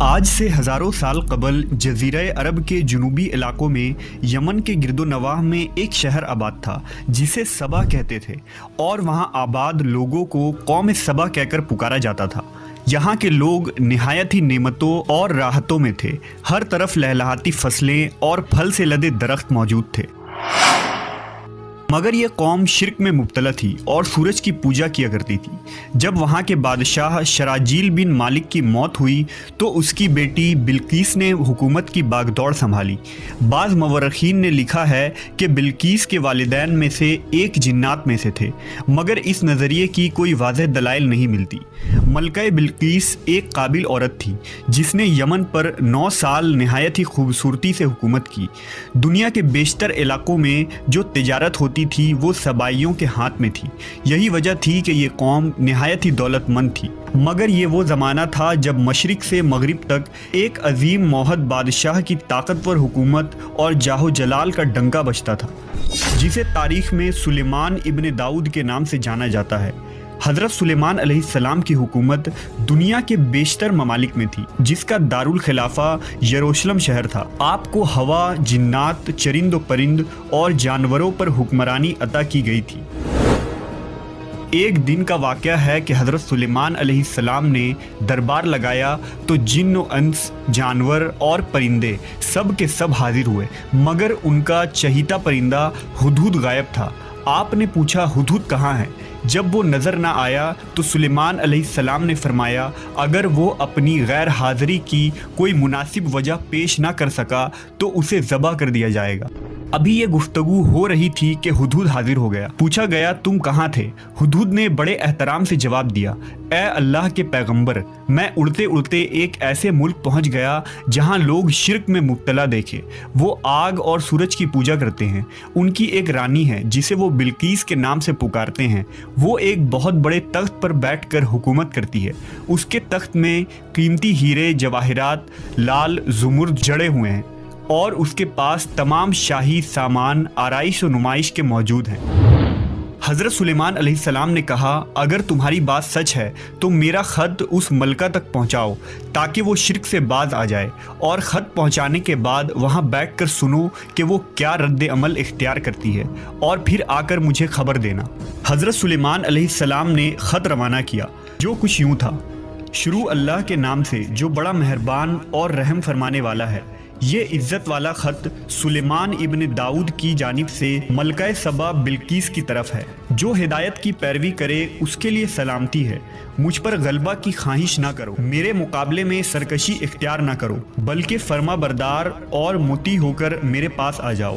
آج سے ہزاروں سال قبل جزیرہ عرب کے جنوبی علاقوں میں یمن کے گرد و نواح میں ایک شہر آباد تھا جسے سبا کہتے تھے، اور وہاں آباد لوگوں کو قوم سبا کہہ کر پکارا جاتا تھا۔ یہاں کے لوگ نہایت ہی نعمتوں اور راحتوں میں تھے، ہر طرف لہلہاتی فصلیں اور پھل سے لدے درخت موجود تھے۔ مگر یہ قوم شرک میں مبتلا تھی اور سورج کی پوجا کیا کرتی تھی۔ جب وہاں کے بادشاہ شراجیل بن مالک کی موت ہوئی تو اس کی بیٹی بلقیس نے حکومت کی باغ دوڑ سنبھالی۔ بعض مورخین نے لکھا ہے کہ بلقیس کے والدین میں سے ایک جنات میں سے تھے، مگر اس نظریے کی کوئی واضح دلائل نہیں ملتی۔ ملکہ بلقیس ایک قابل عورت تھی جس نے یمن پر 9 سال نہایت ہی خوبصورتی سے حکومت کی۔ دنیا کے بیشتر علاقوں میں جو تجارت ہوتی تھی وہ سبائیوں کے ہاتھ میں تھی۔ یہی وجہ تھی کہ یہ قوم نہایت ہی دولت مند تھی، مگر یہ وہ زمانہ تھا جب مشرق سے مغرب تک ایک عظیم موحد بادشاہ کی طاقتور حکومت اور جاہ و جلال کا ڈنکا بجتا تھا، جسے تاریخ میں سلیمان ابن داؤد کے نام سے جانا جاتا ہے۔ حضرت سلیمان علیہ السلام کی حکومت دنیا کے بیشتر ممالک میں تھی، جس کا دارالخلافہ یروشلم شہر تھا۔ آپ کو ہوا، جنات، چرند و پرند اور جانوروں پر حکمرانی عطا کی گئی تھی۔ ایک دن کا واقعہ ہے کہ حضرت سلیمان علیہ السلام نے دربار لگایا تو جن و انس، جانور اور پرندے سب کے سب حاضر ہوئے، مگر ان کا چہیتا پرندہ ہدہد غائب تھا۔ آپ نے پوچھا ہدہد کہاں ہے؟ جب وہ نظر نہ آیا تو سلیمان علیہ السلام نے فرمایا اگر وہ اپنی غیر حاضری کی کوئی مناسب وجہ پیش نہ کر سکا تو اسے ذبح کر دیا جائے گا۔ ابھی یہ گفتگو ہو رہی تھی کہ ہدہد حاضر ہو گیا۔ پوچھا گیا تم کہاں تھے؟ ہدہد نے بڑے احترام سے جواب دیا، اے اللہ کے پیغمبر، میں اڑتے اڑتے ایک ایسے ملک پہنچ گیا جہاں لوگ شرک میں مبتلا دیکھے۔ وہ آگ اور سورج کی پوجا کرتے ہیں۔ ان کی ایک رانی ہے جسے وہ بلقیس کے نام سے پکارتے ہیں۔ وہ ایک بہت بڑے تخت پر بیٹھ کر حکومت کرتی ہے۔ اس کے تخت میں قیمتی ہیرے جواہرات لال زمرد جڑے ہوئے ہیں، اور اس کے پاس تمام شاہی سامان آرائش و نمائش کے موجود ہیں۔ حضرت سلیمان علیہ السلام نے کہا اگر تمہاری بات سچ ہے تو میرا خط اس ملکہ تک پہنچاؤ تاکہ وہ شرک سے باز آ جائے، اور خط پہنچانے کے بعد وہاں بیٹھ کر سنو کہ وہ کیا رد عمل اختیار کرتی ہے، اور پھر آ کر مجھے خبر دینا۔ حضرت سلیمان علیہ السلام نے خط روانہ کیا، جو کچھ یوں تھا: شروع اللہ کے نام سے جو بڑا مہربان اور رحم فرمانے والا ہے۔ یہ عزت والا خط سلیمان ابن داؤد کی جانب سے ملکہ سبا بلقیس کی طرف ہے۔ جو ہدایت کی پیروی کرے اس کے لیے سلامتی ہے۔ مجھ پر غلبہ کی خواہش نہ کرو، میرے مقابلے میں سرکشی اختیار نہ کرو، بلکہ فرما بردار اور مطیع ہو کر میرے پاس آ جاؤ۔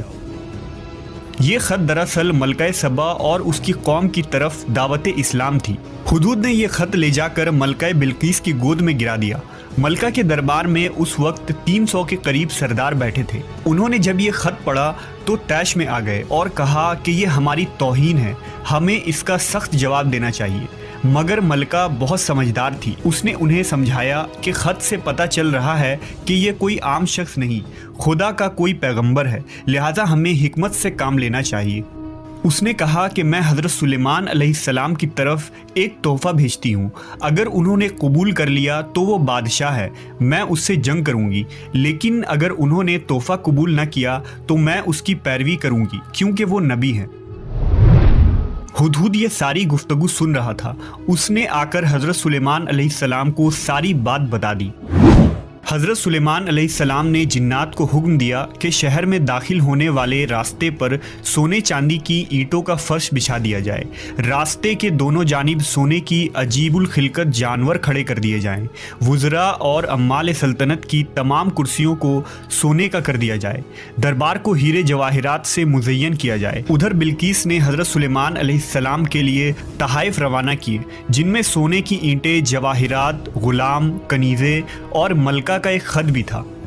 یہ خط دراصل ملکہ سبا اور اس کی قوم کی طرف دعوت اسلام تھی۔ ہدہد نے یہ خط لے جا کر ملکہ بلقیس کی گود میں گرا دیا۔ ملکہ کے دربار میں اس وقت 300 کے قریب سردار بیٹھے تھے۔ انہوں نے جب یہ خط پڑھا تو طیش میں آ گئے اور کہا کہ یہ ہماری توہین ہے، ہمیں اس کا سخت جواب دینا چاہیے۔ مگر ملکہ بہت سمجھدار تھی، اس نے انہیں سمجھایا کہ خط سے پتہ چل رہا ہے کہ یہ کوئی عام شخص نہیں، خدا کا کوئی پیغمبر ہے، لہٰذا ہمیں حکمت سے کام لینا چاہیے۔ اس نے کہا کہ میں حضرت سلیمان علیہ السلام کی طرف ایک تحفہ بھیجتی ہوں، اگر انہوں نے قبول کر لیا تو وہ بادشاہ ہے، میں اس سے جنگ کروں گی، لیکن اگر انہوں نے تحفہ قبول نہ کیا تو میں اس کی پیروی کروں گی کیونکہ وہ نبی ہے۔ ہدہد یہ ساری گفتگو سن رہا تھا۔ اس نے آ کر حضرت سلیمان علیہ السلام کو ساری بات بتا دی۔ حضرت سلیمان علیہ السلام نے جنات کو حکم دیا کہ شہر میں داخل ہونے والے راستے پر سونے چاندی کی اینٹوں کا فرش بچھا دیا جائے۔ راستے کے دونوں جانب سونے کی عجیب الخلقت جانور کھڑے کر دیے جائیں۔ وزراء اور عمال سلطنت کی تمام کرسیوں کو سونے کا کر دیا جائے۔ دربار کو ہیرے جواہرات سے مزین کیا جائے۔ ادھر بلقیس نے حضرت سلیمان علیہ السلام کے لیے تحائف روانہ کیے، جن میں سونے کی اینٹیں، جواہرات، غلام، کنیزیں اور ملکہ کا ایک خط بھی تھا۔